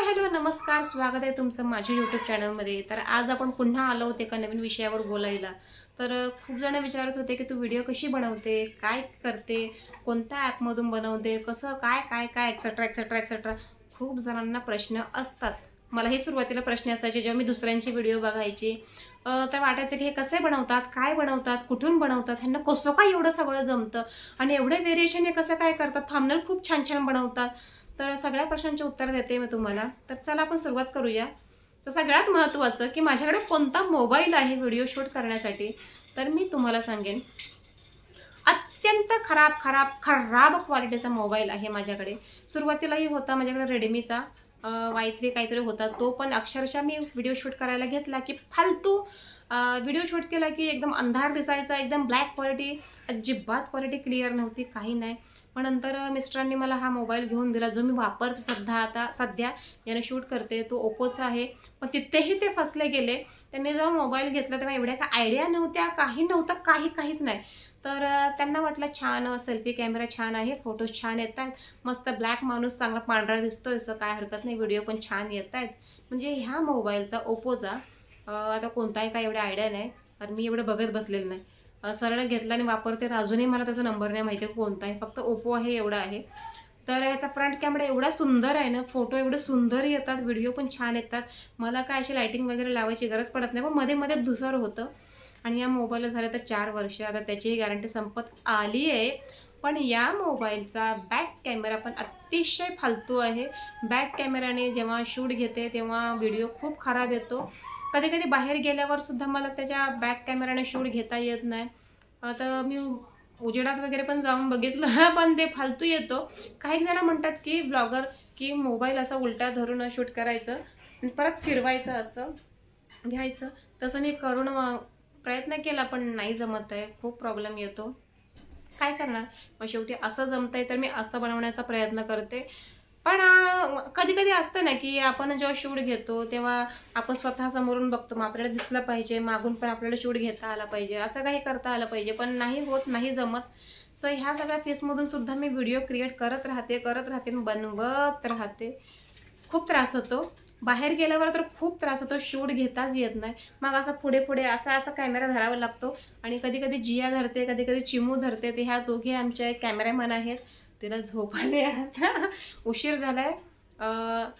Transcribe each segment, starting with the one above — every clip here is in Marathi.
हॅलो नमस्कार, स्वागत आहे तुमचं माझ्या यूट्यूब चॅनलमध्ये. तर आज आपण पुन्हा आलो होते एका नवीन विषयावर बोलायला. तर खूप जण विचारत होते की तू व्हिडिओ कशी बनवते, काय करते, कोणत्या ॲपमधून बनवते, कसं काय काय काय एक्सेट्रा एक्सेट्रा एक्सेट्रा. खूप जणांना प्रश्न असतात. मलाही सुरुवातीला प्रश्न असायचे जेव्हा मी दुसऱ्यांचे व्हिडिओ बघायचे. तर वाटायचं की हे कसे बनवतात, काय बनवतात, कुठून बनवतात, ह्यांना कसं काय एवढं सगळं जमतं आणि एवढे व्हेरिएशन हे कसं काय करतात, थंबनेल खूप छान छान बनवतात. तर सगळ्या प्रश्नांची उत्तर देते मी तुम्हाला. तर चला आपण सुरुवात करूया. तर सगळ्यात महत्त्वाचं की माझ्याकडे कोणता मोबाईल आहे व्हिडिओ शूट करण्यासाठी, तर मी तुम्हाला सांगेन अत्यंत खराब खराब खराब क्वालिटीचा मोबाईल आहे माझ्याकडे. सुरुवातीलाही होता माझ्याकडे रेडमीचा Y3 काहीतरी होता. तो पण अक्षरशः मी व्हिडिओ शूट करायला घेतला की फालतू व्हिडिओ शूट केला की एकदम अंधार दिसायचा, एकदम ब्लॅक क्वालिटी, अजिबात क्वालिटी क्लिअर नव्हती, काही नाही. पण नंतर मिस्टरांनी मला हा मोबाईल घेऊन दिला जो मी वापरते सध्या याने शूट करते. तो ओप्पोचा आहे. पण तिथेही ते फसले गेले. त्यांनी जेव्हा मोबाईल घेतला तेव्हा एवढ्या काय आयडिया नव्हत्या, काही नव्हतं, काहीच नाही. तर त्यांना वाटलं छान सेल्फी कॅमेरा छान आहे, फोटोज छान येत आहेत, मस्त ब्लॅक माणूस चांगला पांढरा दिसतोय, असं काय हरकत नाही, व्हिडिओ पण छान येत आहेत. म्हणजे ह्या मोबाईलचा ओप्पोचा आता कोणताही काय एवढा आयडिया नाही, कारण मी एवढं बघत बसलेलं नाही. सरळ घेतला आणि वापरते. तर अजूनही मला त्याचा नंबर नाही माहिती आहे कोणता आहे, फक्त ओप्पो आहे एवढा आहे. तर ह्याचा फ्रंट कॅमेरा एवढा सुंदर आहे ना, फोटो एवढे सुंदर येतात, व्हिडिओ पण छान येतात. मला काय अशी लायटिंग वगैरे लावायची गरज पडत नाही, पण मध्ये मध्ये धुसर होतं. आणि या मोबाईलला झालं तर 4 वर्ष, आता त्याचीही गॅरंटी संपत आली आहे. पण या मोबाईलचा बॅक कॅमेरा पण अतिशय फालतू आहे. बॅक कॅमेराने जेव्हा शूट घेते तेव्हा व्हिडिओ खूप खराब येतो. कधी कधी बाहेर गेल्यावर सुद्धा मला त्याच्या बॅक कॅमेराने शूट घेता येत नाही. आता मी उजेडात वगैरे पण जाऊन बघितलं पण ते फालतू येतो. काही जण म्हणतात की ब्लॉगर की मोबाईल असा उलटा धरून शूट करायचं आणि परत फिरवायचं, असं घ्यायचं. तसं मी करून प्रयत्न केला पण नाही जमत आहे, खूप प्रॉब्लेम येतो. काय करणार? मग शेवटी असं जमतंय तर मी असं बनवण्याचा प्रयत्न करते. पण कधी-कधी असतं ना, की आपण जेव्हा शूट घेतो तेव्हा आपण स्वतः समोरून बघतो. मग आपल्याला दिसलं पाहिजे, मागून पण आपल्याला शूट घेता आला पाहिजे, असं काही करता आलं पाहिजे. पण नाही होत, नाही जमत. सो ह्या सगळ्या फेसमधून सुद्धा मी व्हिडिओ क्रिएट करत राहते आणि बनवत राहते. खूप त्रास होतो. बाहेर गेल्यावर तर खूप त्रास होतो. शूट घेताच येत नाही. मग असा पुढे-पुढे असा कॅमेरा धरावा लागतो आणि कधी-कधी जिया धरते, कधी-कधी चिमू धरते. ते ह्या दोघे आमचे कॅमेरामॅन आहेत. तिला झोप आली आता. उशीर झालाय.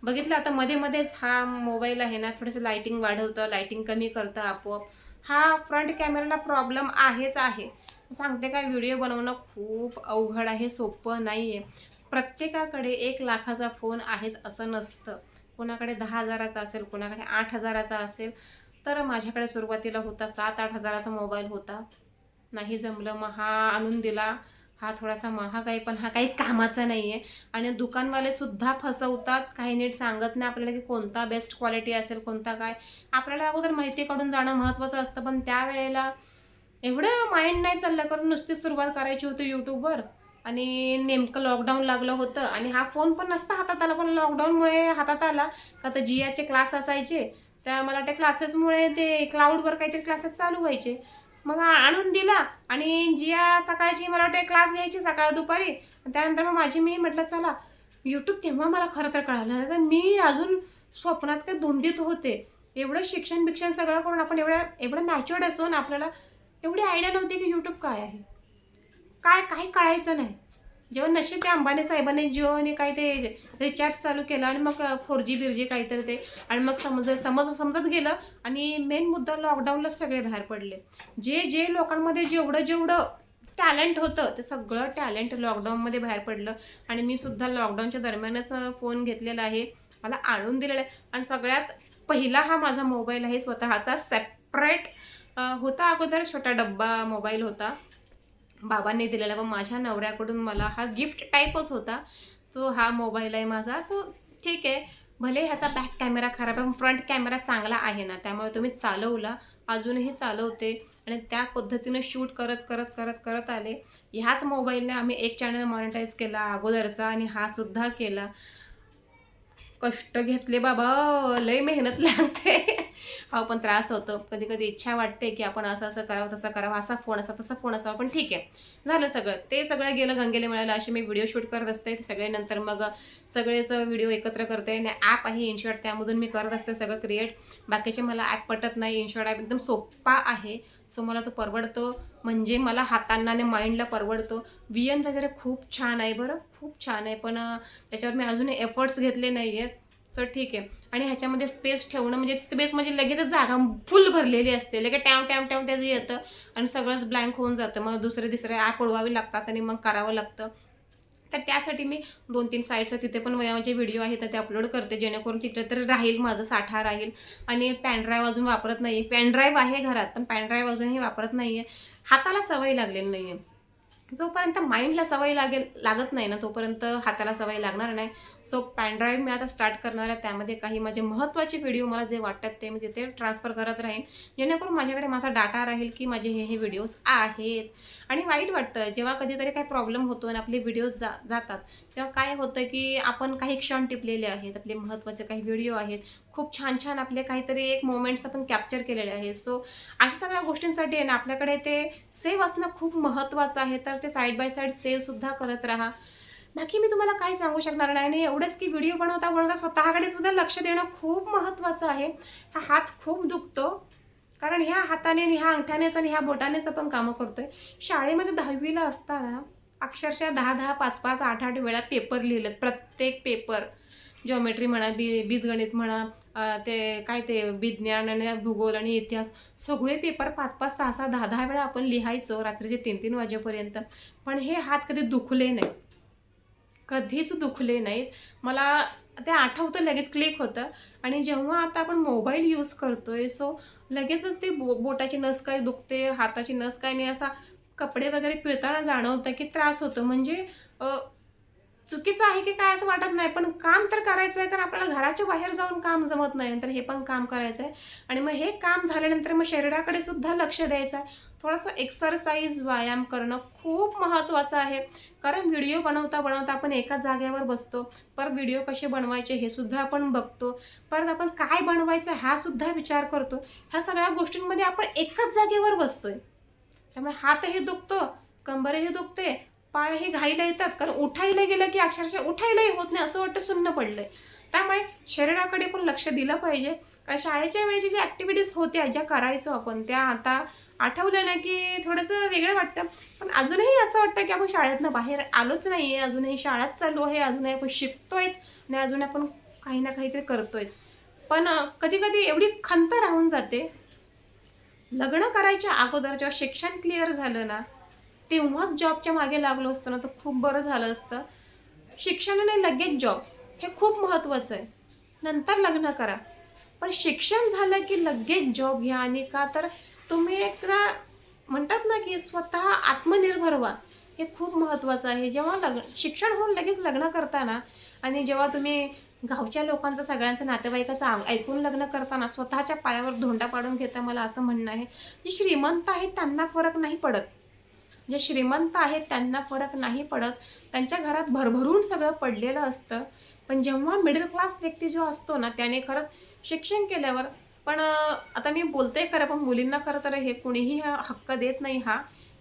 बघितलं आता मध्ये-मध्येच हा मोबाईल आहे ना, थोडंसं लाइटिंग वाढवतं, लाइटिंग कमी करतं आपोआप. हा फ्रंट कॅमेराला प्रॉब्लेम आहेच आहे. सांगते काय, व्हिडिओ बनवणं खूप अवघड आहे, सोपं नाही आहे. प्रत्येकाकडे 1,00,000चा फोन आहेच असं नसतं. कोणाकडे 10,000चा असेल, कोणाकडे 8,000चा असेल. तर माझ्याकडे सुरुवातीला होता 7,000-8,000चा मोबाईल होता. नाही जमलं, मग हा आणून दिला. हा थोडासा महाग आहे, पण हा काही कामाचा नाही आहे. आणि दुकानवाले सुद्धा फसवतात. काही नीट सांगत नाही आपल्याला, की कोणता बेस्ट क्वालिटी असेल, कोणता काय. आपल्याला अगोदर माहिती काढून जाणं महत्त्वाचं असतं, पण त्यावेळेला एवढं माइंड नाही चाललं, कारण नुसती सुरुवात करायची होती यूट्यूबवर. आणि नेमकं लॉकडाऊन लागलं होतं आणि हा फोन पण नसता हातात आला, पण लॉकडाऊनमुळे हातात आला. का तर जियाचे क्लास असायचे, त्या मला त्या क्लासेसमुळे ते क्लाउडवर काहीतरी क्लासेस चालू व्हायचे. मग आणून दिला आणि जिया सकाळची मला वाटते क्लास घ्यायची सकाळ दुपारी. त्यानंतर मग मी म्हटलं चला यूट्यूब. तेव्हा मला खरं तर कळालं, तर मी अजून स्वप्नात काय धुंदीत होते. एवढं शिक्षण बिक्षण सगळं करून आपण एवढं मॅच्युअर्ड असून आपल्याला एवढी आयडिया नव्हती की यूट्यूब काय आहे, काय काही कळायचं नाही. जेव्हा नशीब त्या अंबानी साहेबांनी जिओने काही ते रिचार्ज चालू केला आणि मग 4G बिरजी काहीतरी ते, आणि मग समजत गेलं. आणि मेन मुद्दा, लॉकडाऊनलाच सगळे बाहेर पडले. जे लोकांमध्ये जेवढं टॅलेंट होतं ते सगळं टॅलेंट लॉकडाऊनमध्ये बाहेर पडलं. आणि मी सुद्धा लॉकडाऊनच्या दरम्यानच फोन घेतलेला आहे, मला आणून दिलेला आहे. आणि सगळ्यात पहिला हा माझा मोबाईल आहे स्वतःचा, सेपरेट. होता अगोदर छोटा डब्बा मोबाईल होता, बाबांनी दिलेला, व माझ्या नवऱ्याकडून मला हा गिफ्ट टाईपच होता. तो हा मोबाईल आहे माझा. तो ठीक आहे, भले ह्याचा बॅक कॅमेरा खराब आहे, पण फ्रंट कॅमेरा चांगला आहे ना, त्यामुळे तुम्ही चालवला, अजूनही चालवते. आणि त्या पद्धतीनं शूट करत आले. ह्याच मोबाईलने आम्ही एक चॅनल मॉनिटाईज केला अगोदरचा, आणि हा सुद्धा केला. कष्ट घेतले बाबा, लय मेहनत लागते. हा पण त्रास होतो. कधी कधी इच्छा वाटते की आपण असं असं करावं, तसं करावं, असा फोन असा तसा फोन असावा, पण ठीक आहे झालं सगळं. ते सगळं गेलं गंगेले मिळालं. असे मी व्हिडिओ शूट करत असते सगळे. नंतर मग सगळेच व्हिडिओ एकत्र करते आणि ॲप आहे इनशॉर्ट, त्यामधून मी करत असते सगळं क्रिएट. बाकीचे मला ॲप पटत नाही. इनशॉर्ट ॲप एकदम सोपा आहे, सो मला तो परवडतो. म्हणजे मला हातांना आणि माइंडला परवडतो. VN वगैरे खूप छान आहे बरं, खूप छान आहे, पण त्याच्यावर मी अजूनही एफर्ट्स घेतले नाही आहेत. सो ठीक आहे. आणि ह्याच्यामध्ये स्पेस ठेवणं म्हणजे स्पेस म्हणजे लगेचच जागा फुल भरलेली असते, लगेच टॅव टॅव टॅव त्याचं येतं आणि सगळंच ब्लँक होऊन जातं. मग दुसरे तिसरे ॲप उडवावे लागतात आणि मग करावं लागतं. तर त्यासाठी मी 2-3 साईटचं तिथे पण माझे व्हिडिओ आहेत तर ते अपलोड करते, जेणेकरून तिकडे तर राहील, माझं साठा राहील. आणि पॅन ड्राईव्ह अजून वापरत नाही. पॅन ड्राईव्ह आहे घरात, पण पॅन ड्राईव्ह अजूनही वापरत नाही आहे. हाताला सवय लागलेली नाही आहे. जोपर्यंत माइंडला सवय लागत नाही ना, तोपर्यंत हाताला सवय लागणार नाही. सो पॅन ड्राईव्ह मी आता स्टार्ट करणार आहे. त्यामध्ये काही माझे महत्त्वाचे व्हिडिओ मला जे वाटतात ते मी तिथे ट्रान्सफर करत राहीन, जेणेकरून माझ्याकडे माझा डाटा राहील की माझे हे व्हिडिओज आहेत. आणि वाईट वाटतं जेव्हा कधीतरी काही प्रॉब्लेम होतो आणि आपले व्हिडिओज जातात, तेव्हा काय होतं की आपण काही क्षण टिपलेले आहेत, आपले महत्त्वाचे काही व्हिडिओ आहेत, खूप छान छान आपले काहीतरी एक मोमेंट्स आपण कॅप्चर केलेले आहेत. सो अशा सगळ्या गोष्टींसाठी आहे ना, आपल्याकडे ते सेव्ह असणं खूप महत्त्वाचं आहे. तर ते साईड बाय साईड सेव्हसुद्धा करत राहा. बाकी मी तुम्हाला काही सांगू शकणार नाही. आणि एवढंच की व्हिडिओ बनवता बनवता स्वतःकडे सुद्धा लक्ष देणं खूप महत्त्वाचं आहे. हा हात खूप दुखतो, कारण ह्या हाताने आणि ह्या अंगठ्यानेच आणि ह्या बोटानेच आपण कामं करतोय. शाळेमध्ये 10वीला असताना अक्षरशः 10-10, 5-5, 8-8 वेळा पेपर लिहिलेत. प्रत्येक पेपर, जॉमेट्री म्हणा, बीजगणित म्हणा, ते काय ते विज्ञान आणि भूगोल आणि इतिहास, सगळे पेपर 5-5, 6-6, 10-10 वेळा आपण लिहायचो रात्रीचे 3-3 वाजेपर्यंत. पण हे हात कधी दुखले नाही, कधीच दुखले नाहीत. मला ते आठवतं, लगेच क्लिक होतं. आणि जेव्हा आता आपण मोबाईल यूज करतोय, सो लगेचच ते बोटाची नस काय दुखते, हाताची नस काय नाही, असा कपडे वगैरे पिळताना जाणवतं की त्रास होतो. म्हणजे चुकीचं आहे की काय असं वाटत नाही, पण काम तर करायचं आहे, कारण आपल्याला घराच्या बाहेर जाऊन काम जमत नाही, नंतर हे पण काम करायचं आहे. आणि मग हे काम झाल्यानंतर मग शरीराकडे सुद्धा लक्ष द्यायचं आहे. थोडंसं एक्सरसाइज, व्यायाम करणं खूप महत्त्वाचं आहे. कारण व्हिडिओ बनवता बनवता आपण एकाच जागेवर बसतो, परत व्हिडिओ कसे बनवायचे हे सुद्धा आपण बघतो, परत आपण काय बनवायचं हा सुद्धा विचार करतो. ह्या सगळ्या गोष्टींमध्ये आपण एकाच जागेवर बसतोय, त्यामुळे हातही दुखतो, कंबरही दुखते, पायही घाईला येतात, कारण उठायला गेलं की अक्षरशः उठायलाही होत नाही, असं वाटतं सुन्न पडलंय. त्यामुळे शरीराकडे पण लक्ष दिलं पाहिजे. कारण शाळेच्या वेळेची ज्या ॲक्टिव्हिटीज होत्या, ज्या करायचो आपण, त्या आता आठवलं ना की थोडंसं वेगळं वाटतं. पण अजूनही असं वाटतं की आपण शाळेतनं बाहेर आलोच नाही आहे, अजूनही शाळाच चालू आहे, अजूनही आपण शिकतोयच आणि अजून आपण काही ना काहीतरी करतोयच. पण कधी कधी एवढी खंत राहून जाते, लग्न करायच्या अगोदर जेव्हा शिक्षण क्लिअर झालं ना, तेव्हाच जॉबच्या मागे लागलो असतो ना, तर खूप बरं झालं असतं. शिक्षणाने लगेच जॉब हे खूप महत्त्वाचं आहे. नंतर लग्न करा, पण शिक्षण झालं की लगेच जॉब घ्या. आणि का तर तुम्ही एकदा म्हणतात ना की स्वतः आत्मनिर्भर व्हा, हे खूप महत्त्वाचं आहे. जेव्हा शिक्षण होऊन लगेच लग्न करताना आणि जेव्हा तुम्ही गावच्या लोकांचं, सगळ्यांचं, नातेवाईकाचं ऐकून लग्न करताना स्वतःच्या पायावर धोंडा पाडून घेता, मला असं म्हणणं आहे. जे श्रीमंत आहेत त्यांना फरक नाही पडत, जे श्रीमंत आहेत त्यांना फरक नाही पडत, त्यांच्या घरात भरभरून सगळं पडलेलं असतं. पण जेव्हा मिडल क्लास व्यक्ती जो असतो ना, त्याने खरं शिक्षण केल्यावर पण आता मी बोलते खरं, पण मुलींना खरं तर हे कुणीही हक्क देत नाही हा,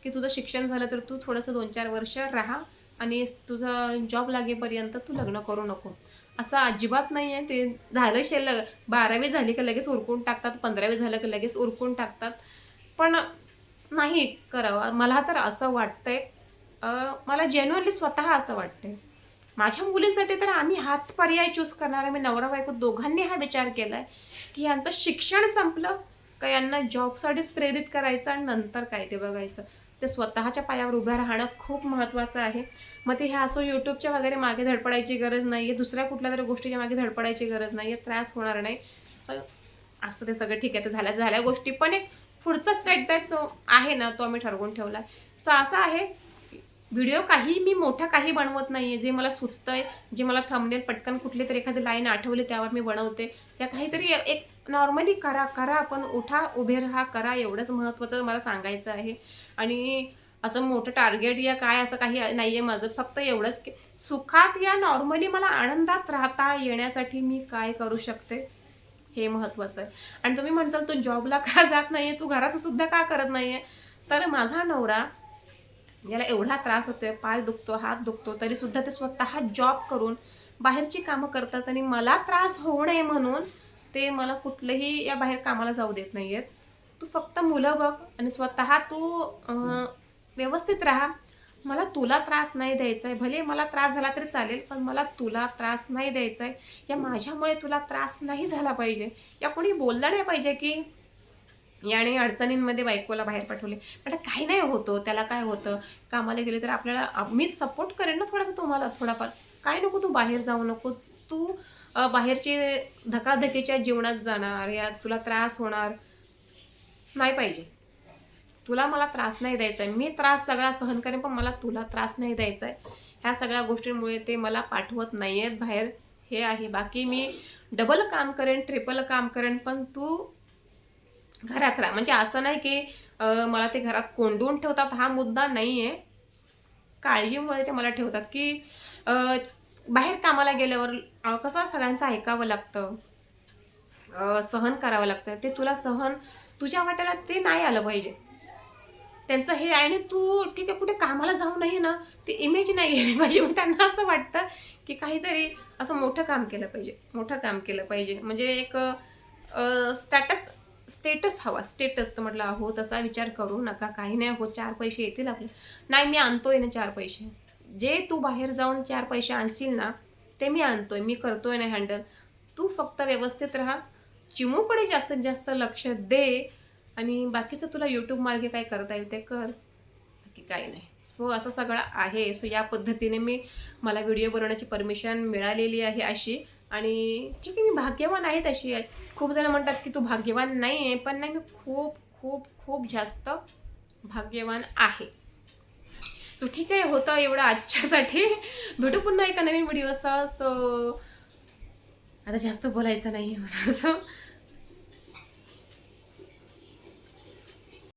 की तुझं शिक्षण झालं तर तू थोडंसं 2-4 वर्ष राहा आणि तुझं जॉब लागेपर्यंत तू लग्न करू नको, असं अजिबात नाही आहे. ते झालं 12वी झाली की लगेच उरकून टाकतात, 15वी झालं की लगेच उरकून टाकतात. पण नाही करावं, मला तर असं वाटतंय. मला जेन्युइनली स्वतः असं वाटतंय. माझ्या मुलींसाठी तर आम्ही हाच पर्याय चूज करणार आहे. मी नवरा बायको दोघांनी हा विचार केलाय की यांचं शिक्षण संपलं का यांना जॉबसाठीच प्रेरित करायचं आणि नंतर काय ते बघायचं. ते स्वतःच्या पायावर उभं राहणं खूप महत्त्वाचं आहे. मग ते ह्या असं यूट्यूबच्या वगैरे मागे धडपडायची गरज नाही आहे, दुसऱ्या कुठल्या तरी गोष्टीच्या मागे धडपडायची गरज नाही आहे, त्रास होणार नाही. असं ते सगळं ठीक आहे, तर झाल्या गोष्टी. पण एक पुढचा सेटबॅक जो आहे ना, तो आम्ही ठरवून ठेवला आहे. सो असं आहे, व्हिडिओ काही मी मोठा काही बनवत नाही आहे. जे मला सुचतंय, जे मला थंबनेल पटकन कुठली तरी एखादी लाईन आठवली त्यावर मी बनवते. त्या काहीतरी एक नॉर्मली करा, आपण उठा, उभे राहा, करा, एवढंच महत्त्वाचं मला सांगायचं आहे. आणि असं मोठं टार्गेट या काय असं काही नाही आहे माझं. फक्त एवढंच की सुखात या नॉर्मली मला आनंदात राहता येण्यासाठी मी काय करू शकते, हे महत्त्वाचं आहे. आणि तुम्ही म्हणसाल तू जॉबला का जात नाहीये, तू घरात सुद्धा का करत नाहीये, तर माझा नवरा ज्याला एवढा त्रास होतोय, पाय दुखतो, हात दुखतो, तरी सुद्धा ते स्वतः जॉब करून बाहेरची कामं करतात आणि मला त्रास होऊ नये म्हणून ते मला कुठलंही या बाहेर कामाला जाऊ देत नाहीयेत. तू फक्त मुलं बघ आणि स्वतः तू व्यवस्थित राहा. मला तुला त्रास नाही द्यायचा आहे. भले मला त्रास झाला तरी चालेल, पण मला तुला त्रास नाही द्यायचा आहे. या माझ्यामुळे तुला त्रास नाही झाला पाहिजे. या कोणी बोललं नाही पाहिजे की याने अडचणींमध्ये बायकोला बाहेर पाठवले. पण काही नाही होतं, त्याला काय होतं, कामाला गेले तर आपल्याला मी सपोर्ट करेन ना थोडासा तुम्हाला थोडाफार. काय नको तू बाहेर जाऊ नको. तू बाहेरची धकाधकीच्या जीवनात जाणार, या तुला त्रास होणार नाही पाहिजे. तुला मला त्रास नाही द्यायचा आहे. मी त्रास सगळा सहन करेन, पण मला तुला त्रास नाही द्यायचा आहे. ह्या सगळ्या गोष्टींमुळे ते मला पाठवत नाही आहेत बाहेर, हे आहे. बाकी मी डबल काम करेन, ट्रिपल काम करेन, पण तू घरात राहा. म्हणजे असं नाही की मला ते घरात कोंडून ठेवतात, हा मुद्दा नाही आहे. काळजीमुळे ते मला ठेवतात की बाहेर कामाला गेल्यावर कसं सगळ्यांचं ऐकावं लागतं, सहन करावं लागतं. ते तुला सहन तुझ्या वाट्याला ते नाही आलं पाहिजे. त्यांचं हे आहे आणि तू ठीक आहे कुठे कामाला जाऊ नये ना, ती इमेज नाही गेली पाहिजे. मग त्यांना असं वाटतं की काहीतरी असं मोठं काम केलं पाहिजे, मोठं काम केलं पाहिजे. म्हणजे एक स्टेटस हवा. स्टेटस तर म्हटलं हो तसा विचार करू नका, काही नाही हो, 4 पैसे येतील आपले. नाही, मी आणतोय ना 4 पैसे. जे तू बाहेर जाऊन 4 पैसे आणशील ना, ते मी आणतोय, मी करतोय ना हँडल. तू फक्त व्यवस्थित राहा, चिमूकडे जास्तीत जास्त लक्ष दे आणि बाकीचं तुला यूट्यूब मार्गे काय करता येईल ते कर, बाकी काही नाही. सो असं सगळं आहे. सो या पद्धतीने मला व्हिडिओ बनवण्याची परमिशन मिळालेली आहे अशी. आणि ठीक आहे, मी भाग्यवान आहे तशी आहे. खूप जण म्हणतात की तू भाग्यवान नाही आहे, पण नाही, मी खूप खूप खूप जास्त भाग्यवान आहे. सो ठीक आहे, होतं एवढं आजच्यासाठी. भेटू पुन्हा एका नवीन व्हिडिओचा. सो आता जास्त बोलायचं नाही आहे मला. सो